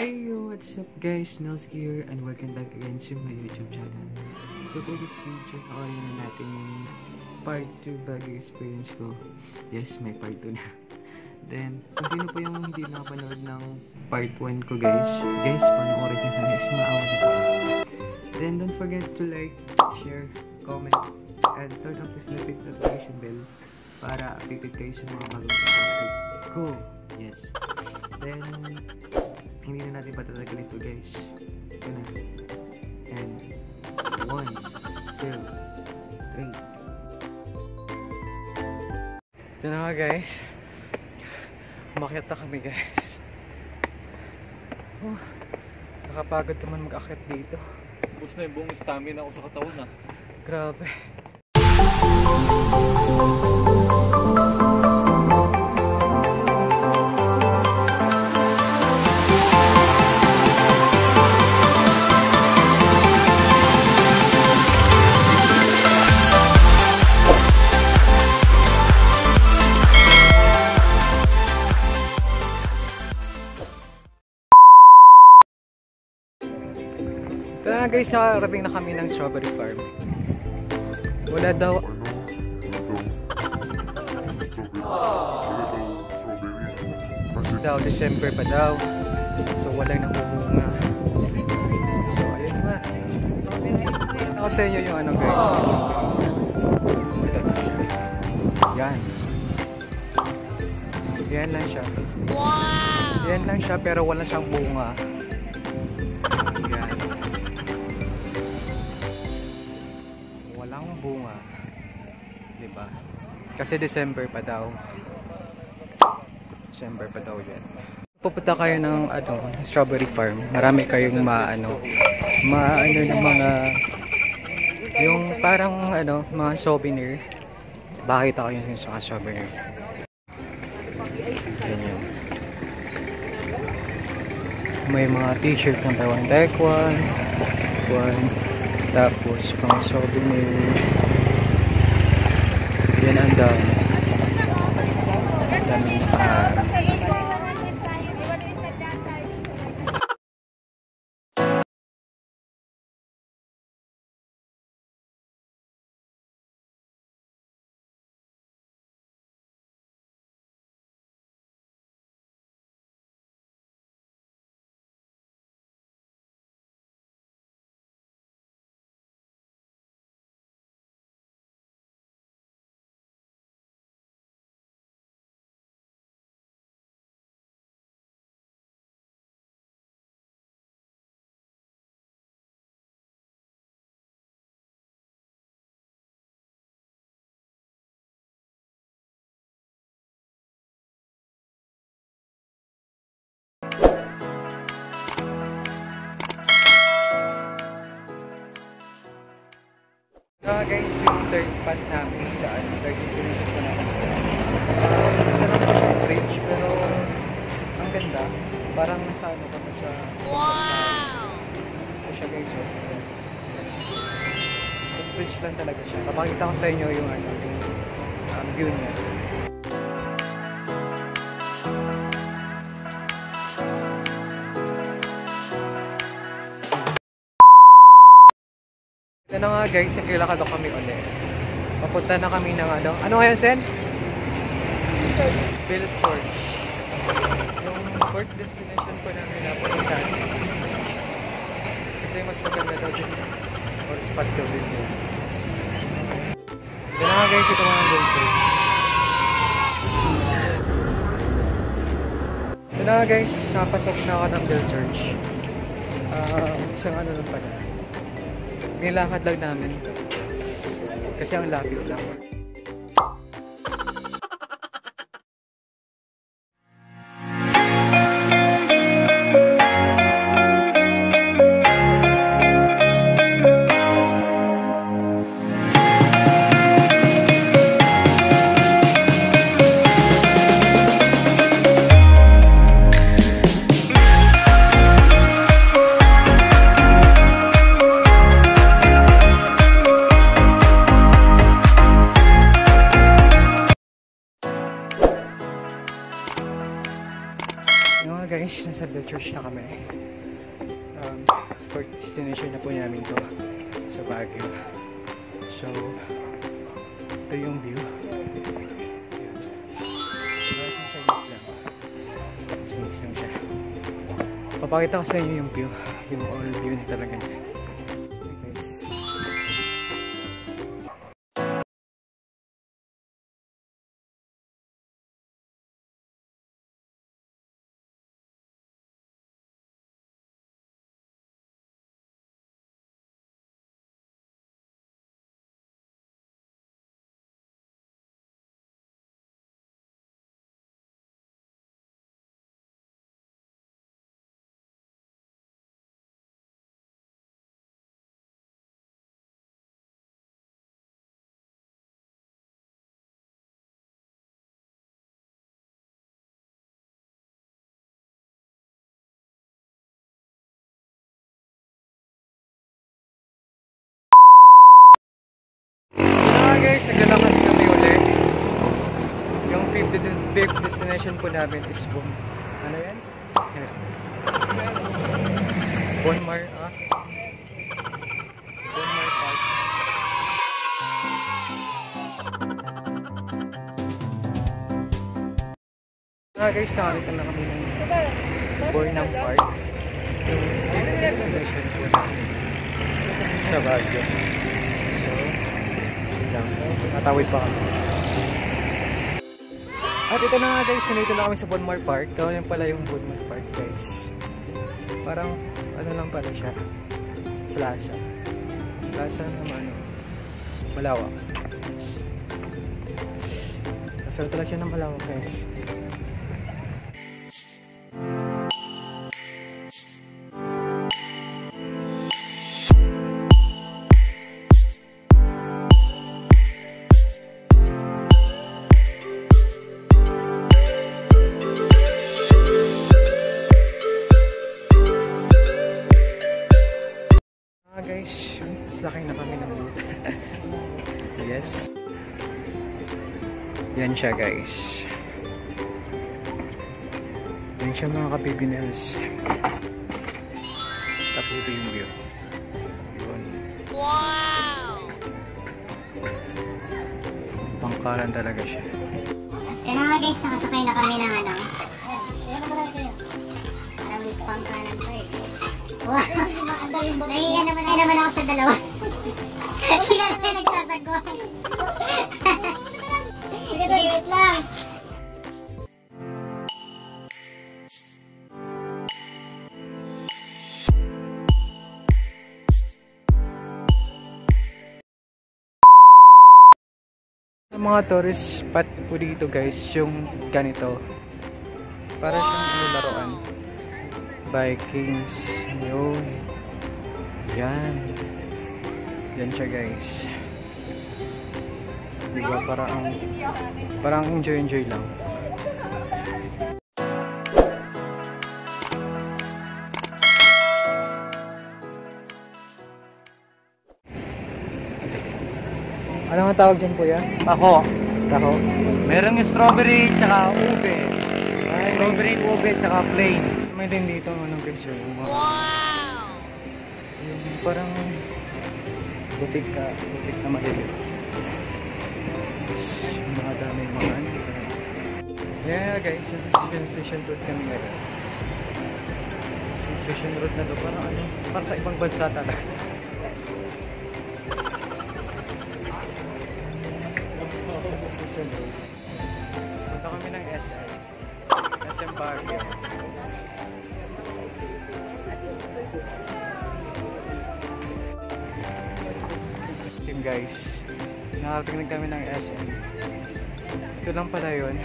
Hey yo, what's up guys? Nels here and welcome back again to my YouTube channel. So for this video, nakarin na natin yung part 2 bagay experience ko. Yes, may part 2 na. Then, kung sino po yung hindi nakapanood ng part 1 ko guys, panoorin nyo na guys, maawa na po. Then don't forget to like, share, comment, and turn on this notification bell para updated kayo sa mga bagong content ko. Yes. Then, hindi na natin patatagal ito guys. Ito na. And 1, 2, 3. Ito na nga guys. Umakyat na kami guys. Nakapagod naman mag-akyat dito. Ubus na yung buong stamina ko sa katawan na. Grabe. Guys, nakarating na kami ng strawberry farm. Wala daw December pa daw. So walang nakumunga. So ayun nga. Ako sa inyo yung ano guys, yan. Yan lang siya. Wow! Yan lang siya pero wala siyang bunga. Yan. Walang bunga. Diba? Kasi December pa daw. December pa daw yan. Pupunta kayo ng strawberry farm. Marami kayong maano ng mga yung parang mga souvenir. Bakit ako yung sa souvenir? Ganyan. May mga t-shirt ng Taiwan Taekwondo. Tapos pang souvenir. Yan ang dami. Daming parang. Guys, yung third spot namin sa third destination ko namin. Isa lang po yung bridge pero ang ganda. Parang nasa kami sa wow! Ito siya guys. So, bridge lang talaga siya. Papakita ko sa inyo yung view niya. Ito na nga guys, nakilakad kami ulit. Papunta na kami ng ano ngayon Sen? Bill Church. Yung fourth destination ko namin na punta. Kasi mas maganda daw din. Or spot daw din yun. Ito na nga guys, ito mga Bill Church. Ito na nga guys, nakapasok na ako ng Bill Church. Isang lang pala. Nilakad lang namin kasi ang lapit lang. Cathedral Church na kami. Fourth destination na po namin to sa Baguio. So, ito yung view. Chinese lang. Chinese lang siya. Papakita ko sa inyo yung view. Yung all view na talaga niya. Guys, naglalakad kami ulit. Yung fifth destination po namin is ano yan? Bonmar, Bonmar Park. Guys, nakakita na kami ng Bornang Park. Yung fifth destination po namin sa Baguio. Natawid pa kami. At ito na nga guys, sinito na kami sa Bonmar Park. Ito yan pala yung Bonmar Park guys. Parang ano lang pala siya, plaza. Plaza naman malawak. Kasal talaga siya ng malawak guys. Guys, sakay na kami ng boat. Yes. Yan siya guys. Yan siya mga kapibinels. Tapos ito yung view. Yun. Wow! Pangkalan talaga siya. Yan nga guys, nakasakay na kami ng ano. Parang may pangkalan pa eh. Wow! Naiiyan naman ako sa dalawa. Sila na nagsasagwan. Sige, wait lang. Mga tourist spot po dito guys, yung ganito. Para siyang laruan. Vikings. Yun. Yan. Yan siya guys. Diba parang enjoy lang. Ano ang tawag dyan po yan? Taho. Taho? Merong strawberry tsaka ube. Strawberry, ube tsaka plain. May din dito anong picture. Wow! Yung parang butik na maliliit. Mga dami mga ano. Yeah guys, sensation road kami ngayon. Sensation road na to, parang ano, parang sa ibang bansa talaga. Punta kami ng SM Baguio. Team guys, nakarating na kami ng SM. Ito lang pala yun.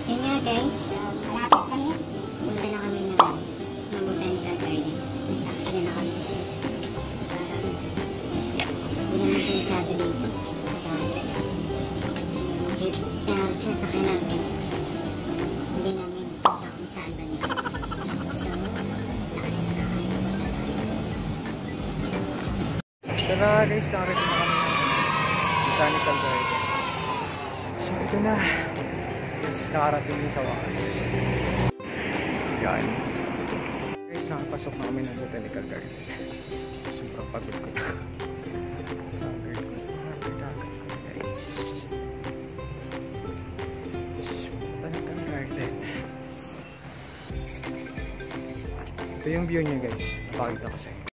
Yun nga guys, malapit kami. Punta na kami ng Botanical Garden. Actually na kami kasi hindi naman kayo sabi dito sa jeep na sasakay namin. Hindi namin siya kung saan ba niya. So, Ito na nga guys, nakarating na kami ng Botanical Garden. So ito na. Yes, nakarating din sa wakas. Yan. Guys, nakapasok na kami ng Botanical Garden. Sobrang pagod ko na. Botanical Garden. Ito yung view niya guys. Napakita ko sa inyo.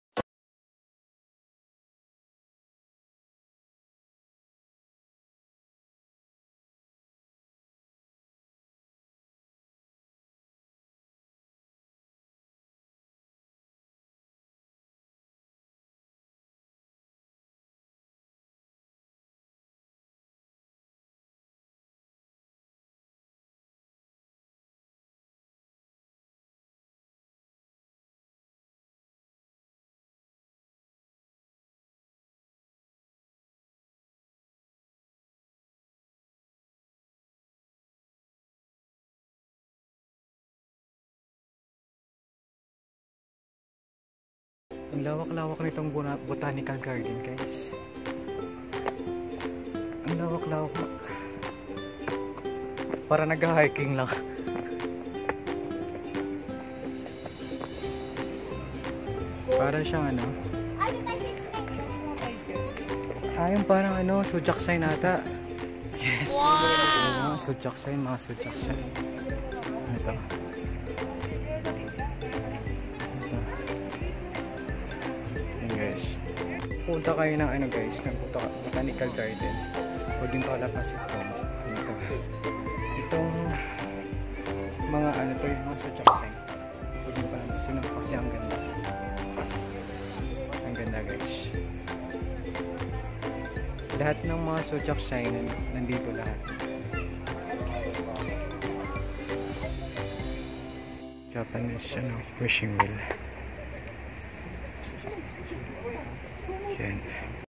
Ang lawak-lawak nitong Botanical Garden guys. Ang lawak-lawak. Para nag-hiking lang. Para siyang ano. Yung parang ano, sujak sign ata. Yes. Wow! Mga sujak sign. Ito. Guys, punta kayo ng ano guys, ng Botanical Garden. Huwag din palapas itong mga ano to, yung mga sujak sign. Huwag din palapas yun kasi ang ganda. Ang ganda guys. Lahat ng mga sujak sign nandito lahat. Japanese ano, wishing wheel. Yan.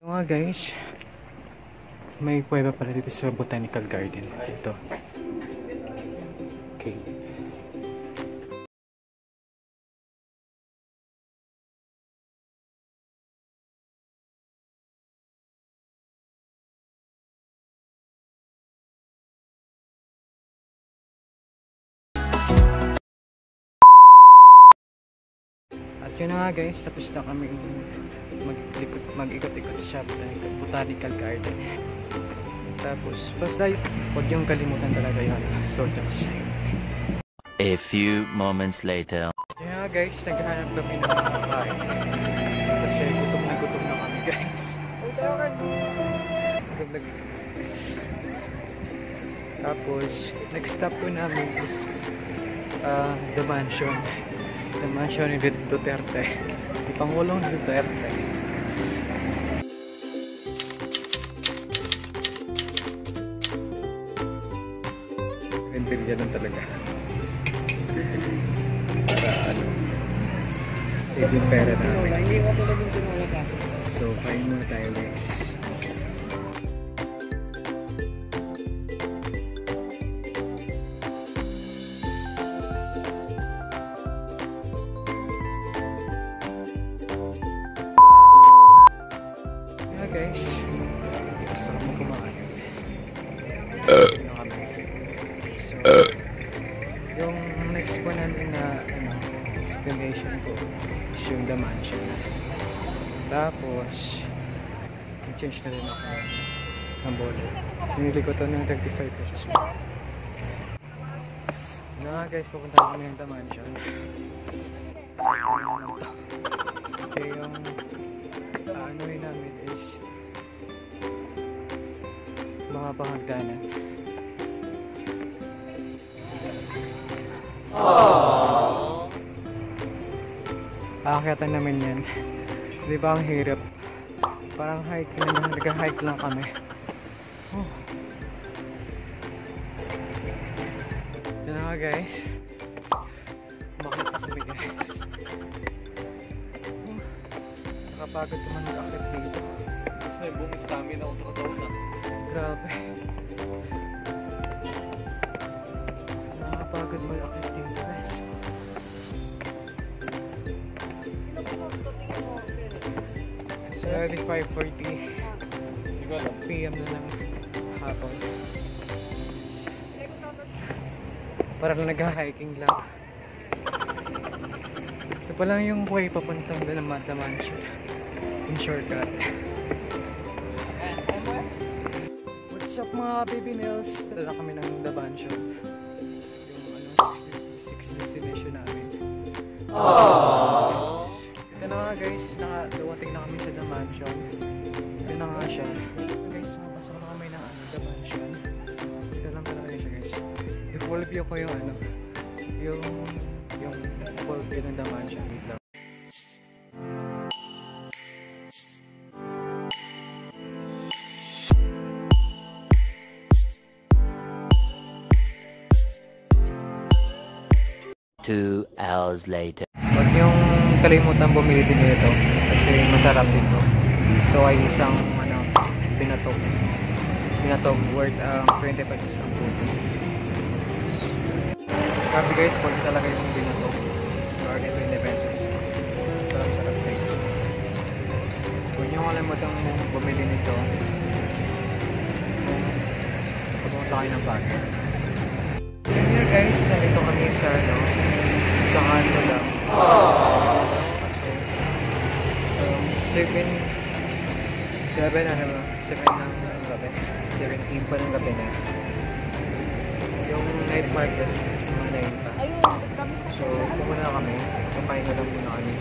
So nga guys, may kuweba pala dito sa Botanical Garden. Ito. Okay. At yun na nga guys, tapos na kami mag-ikot-ikot sa Botanical Garden. Tapos basta huwag yung kalimutan talaga yun, sojak sign. A few moments later. Yeah guys, naghahanap kami ng mga kain kasi gutom na kami guys. Tapos next stop po namin is the mansion ni Duterte, ni Pangulong Duterte. Ganda lang talaga. Para ano, save yung pera namin. So, kain muna tayo guys. Yeah guys, gusto ko kumain. Yung next po namin na destination ko is yung The Mansion. Tapos i-change na rin ako ng bolo. Pinili ko to ng 35 pesos. Na guys, pupunta kami ng The Mansion. Kasi yung aanoin namin is mga pangagdanan. Aakyatan namin yan. Di ba ang hirap? Parang hike lang, nag-hike lang kami. Yan nga guys. Makita kami guys. Nakapagod naman mag-akit dito. Mas may bumis kami na ako sa katawan na. Grabe. Nakapagod mag-akit dito guys. So already 5:40 PM na ng hapon. Parang nag-hiking lang. Ito pa lang yung way papuntang doon ng The Mansion. Yung shortcut. What's up mga baby nails? Tala kami ng The Mansion. Yung 6 destination namin. Aww. Ito na nga guys, dumating na kami sa The Mansion. Ito na nga siya. Guys, mapasok na kami ng The Mansion. Ito lang talaga siya guys. I-full view ko yung yung full view ng The Mansion. Wait lang. Two hours later. Huwag yung kalimutan bumili din nito kasi masarap dito. Ito ay isang binatog worth 20 pesos lang po. Sabi guys, worth talaga yung binatog. Worth 20 pesos. Sarap guys. Huwag nyo kalimutan bumili nito kung pumunta kayo ng bagay. Yan here guys, nandito kami sa sa kanto lang. Kasi 7 ng gabi. 7 pa ng gabi na. Yung night market is mga 9 pa. So, pumunta kami. Kapain na lang muna kami.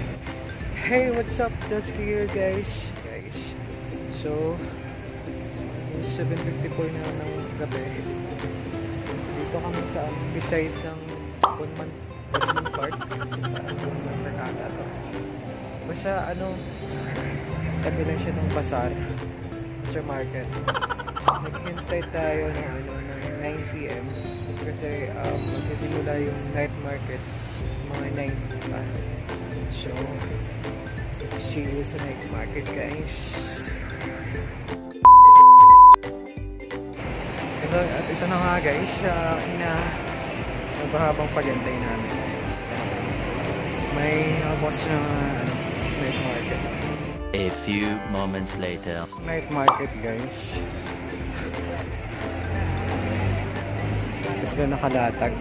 Hey, what's up? Dusky here guys. So, 7:54 na ng gabi. Dito kami sa beside ng Bunman Park. Mercado to. Basta tabi lang siya ng bazaar market. Naghintay tayo ng 9 PM kasi magsisimula yung night market mga 9 pa. So see you sa night market guys. Ito na nga guys, nagbahabang paghintay namin. May boss na night market. A few moments later. Night market guys. Sila nakalatag.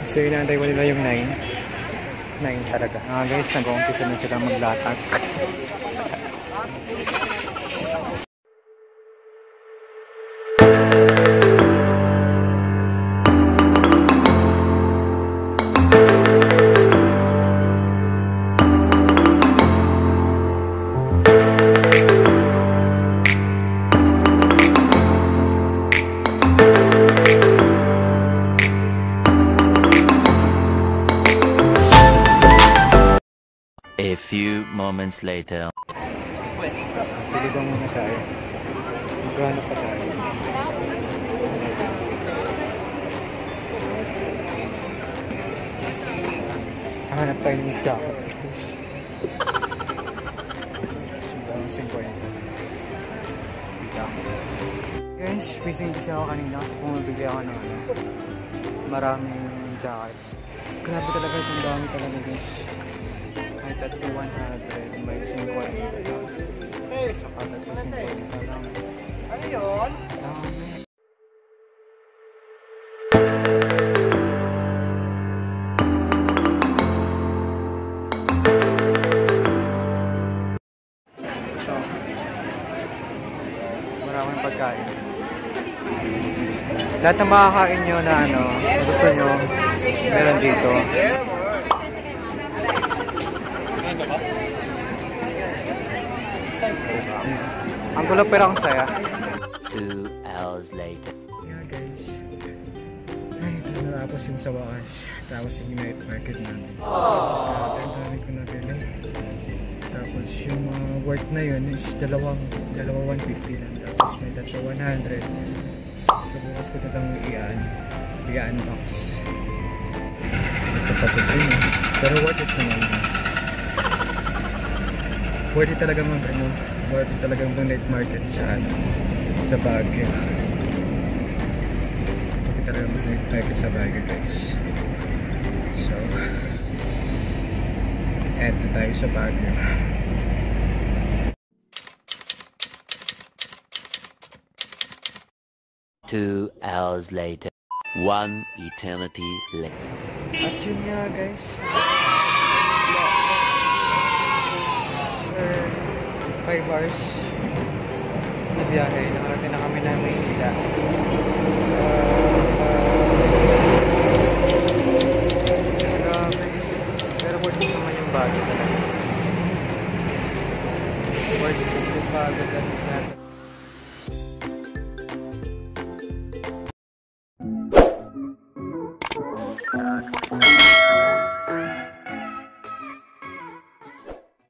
So inaantay ko nila yung 9 talaga. Guys, nag-uumpisa na sila maglatag. A few moments later. Piligan muna tayo. Maghanap pa tayo. Hanap tayo ng jacket. Sobrang 50. Guys, busy ako kanina kasi pumabili ako ng maraming jacket. Grabe talaga, ang dami talaga guys. May tatlo 100, may 50. Saka tatlo 50 lang. Ano yun? So, maraming pagkain. Lahat ng makakain nyo na gusto nyo, meron dito. Ang gulo pero ang saya. 2 hours later. Yeah guys. Ay, ito natapos yun sa wakas. Tapos yung night market namin. Ang dami ko nabili. Tapos yung worth na yun is dalawa 150 lang. Tapos may tatlo 100. So bukas ko na lang i-unbox. Ito pa ito rin. Pero worth it naman. Worth it talaga worth it talagang night market sa Baguio. Worth it talagang night market sa Baguio guys. Eto tayo sa Baguio. 2 hours later. 1 eternity later. At yun nga guys. For 5 hours na biyahe, nakarating na kami ng Maynila. Grabe. Pero worth it naman yung Baguio talaga. Worth it yung Baguio natin.